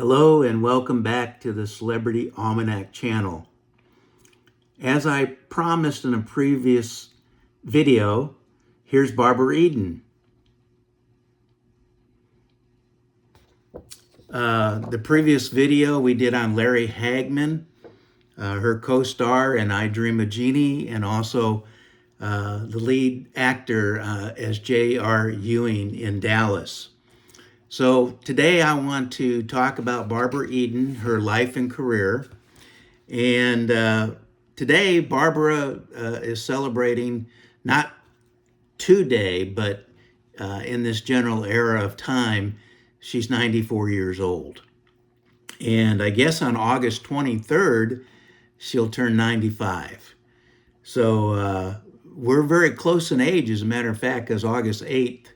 Hello and welcome back to the Celebrity Almanac channel. As I promised in a previous video, here's Barbara Eden. The previous video we did on Larry Hagman, her co-star in I Dream of Jeannie, and also the lead actor as J.R. Ewing in Dallas. So today I want to talk about Barbara Eden, her life and career. And today Barbara is celebrating, not today, but in this general era of time, she's 94 years old. And I guess on August 23rd, she'll turn 95. So we're very close in age, as a matter of fact, because August 8th,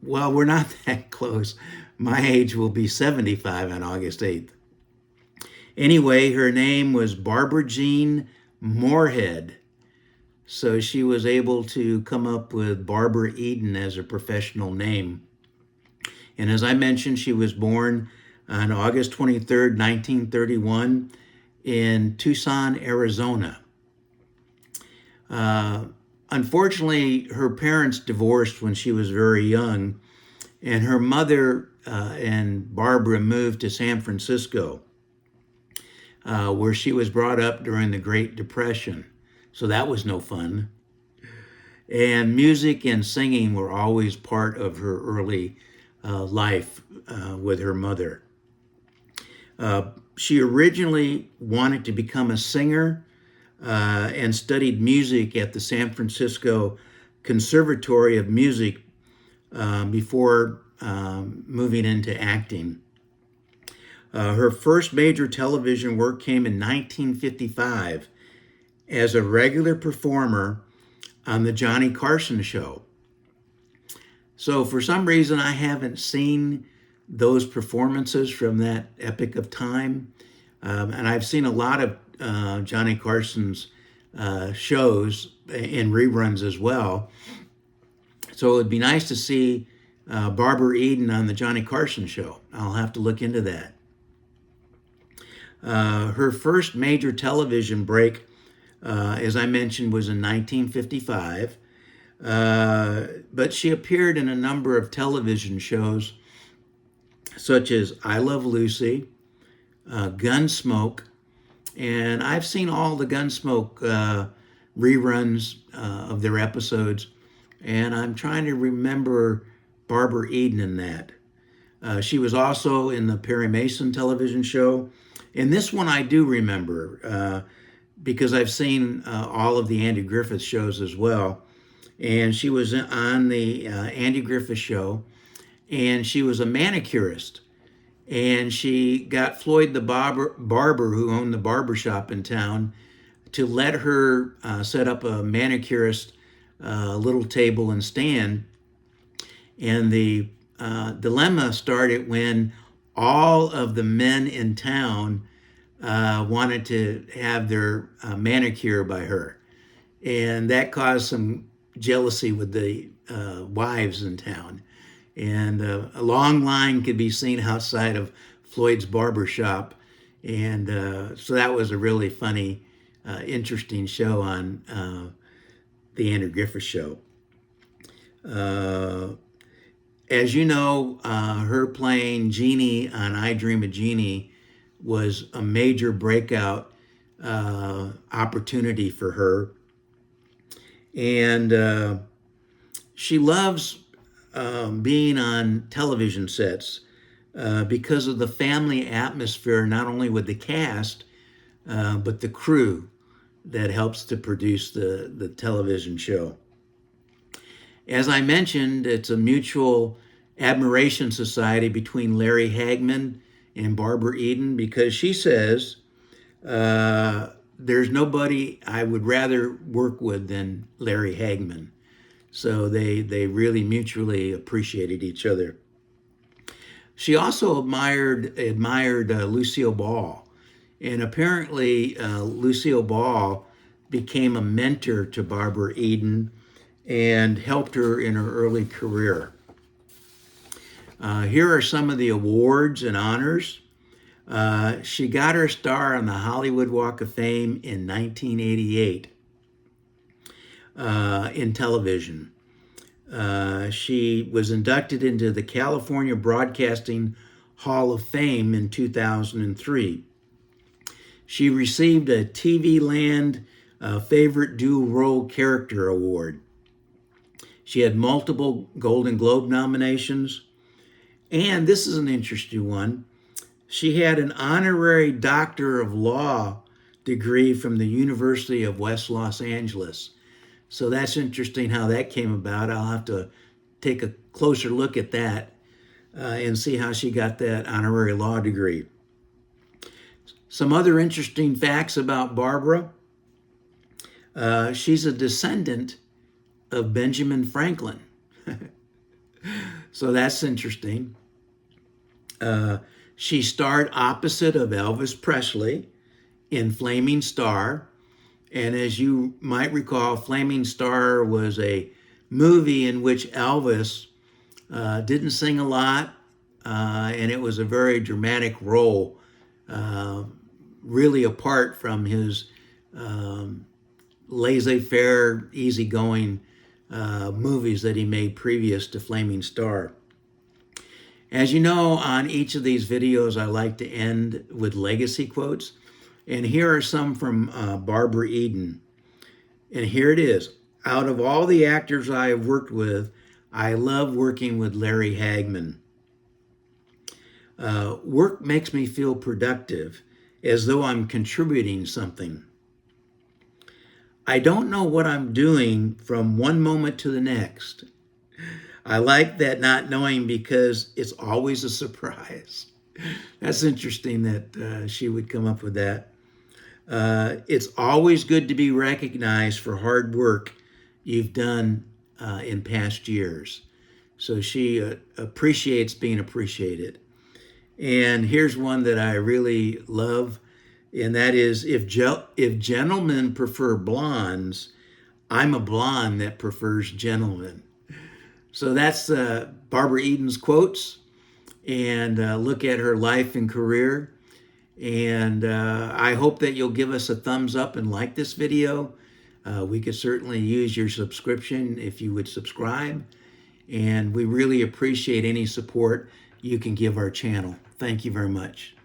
well, we're not that close. My age will be 75 on August 8th. Anyway, her name was Barbara Jean Moorhead. So she was able to come up with Barbara Eden as a professional name. And as I mentioned, she was born on August 23rd, 1931 in Tucson, Arizona. Unfortunately, her parents divorced when she was very young, and her mother and Barbara moved to San Francisco, where she was brought up during the Great Depression. So that was no fun. And music and singing were always part of her early life with her mother. She originally wanted to become a singer and studied music at the San Francisco Conservatory of Music before moving into acting. Her first major television work came in 1955 as a regular performer on the Johnny Carson Show. So for some reason, I haven't seen those performances from that epic of time. And I've seen a lot of Johnny Carson's shows in reruns as well. So it would be nice to see Barbara Eden on the Johnny Carson Show. I'll have to look into that. Her first major television break, as I mentioned, was in 1955. But she appeared in a number of television shows, such as I Love Lucy, Gunsmoke, and I've seen all the Gunsmoke reruns of their episodes, and I'm trying to remember Barbara Eden in that. She was also in the Perry Mason television show, and this one I do remember because I've seen all of the Andy Griffith shows as well. And she was on the Andy Griffith Show, and she was a manicurist. And she got Floyd the barber who owned the barber shop in town to let her set up a manicurist little table and stand. And the dilemma started when all of the men in town wanted to have their manicure by her. And that caused some jealousy with the wives in town. And a long line could be seen outside of Floyd's barber shop. And so that was a really funny, interesting show on the Andy Griffith Show. As you know, her playing Jeannie on I Dream of Jeannie was a major breakout opportunity for her. And she loves being on television sets because of the family atmosphere, not only with the cast, but the crew that helps to produce the television show. As I mentioned, it's a mutual admiration society between Larry Hagman and Barbara Eden, because she says, there's nobody I would rather work with than Larry Hagman. So they really mutually appreciated each other. She also admired Lucille Ball. And apparently Lucille Ball became a mentor to Barbara Eden and helped her in her early career. Here are some of the awards and honors. She got her star on the Hollywood Walk of Fame in 1988 in television. She was inducted into the California Broadcasting Hall of Fame in 2003. She received a TV Land Favorite Dual Role Character Award. She had multiple Golden Globe nominations. And this is an interesting one. She had an honorary Doctor of Law degree from the University of West Los Angeles. So that's interesting how that came about. I'll have to take a closer look at that and see how she got that honorary law degree. Some other interesting facts about Barbara. She's a descendant of Benjamin Franklin. So that's interesting. She starred opposite of Elvis Presley in Flaming Star. And as you might recall, Flaming Star was a movie in which Elvis didn't sing a lot, and it was a very dramatic role, really apart from his laissez-faire, easygoing movies that he made previous to Flaming Star. As you know, on each of these videos, I like to end with legacy quotes. And here are some from Barbara Eden. And here it is. Out of all the actors I have worked with, I love working with Larry Hagman. Work makes me feel productive, as though I'm contributing something. I don't know what I'm doing from one moment to the next. I like that not knowing because it's always a surprise. That's interesting that she would come up with that. It's always good to be recognized for hard work you've done in past years. So she appreciates being appreciated. And here's one that I really love, and that is, if gentlemen prefer blondes, I'm a blonde that prefers gentlemen. So that's Barbara Eden's quotes, and look at her life and career. And I hope that you'll give us a thumbs up and like this video. We could certainly use your subscription if you would subscribe. And we really appreciate any support you can give our channel. Thank you very much.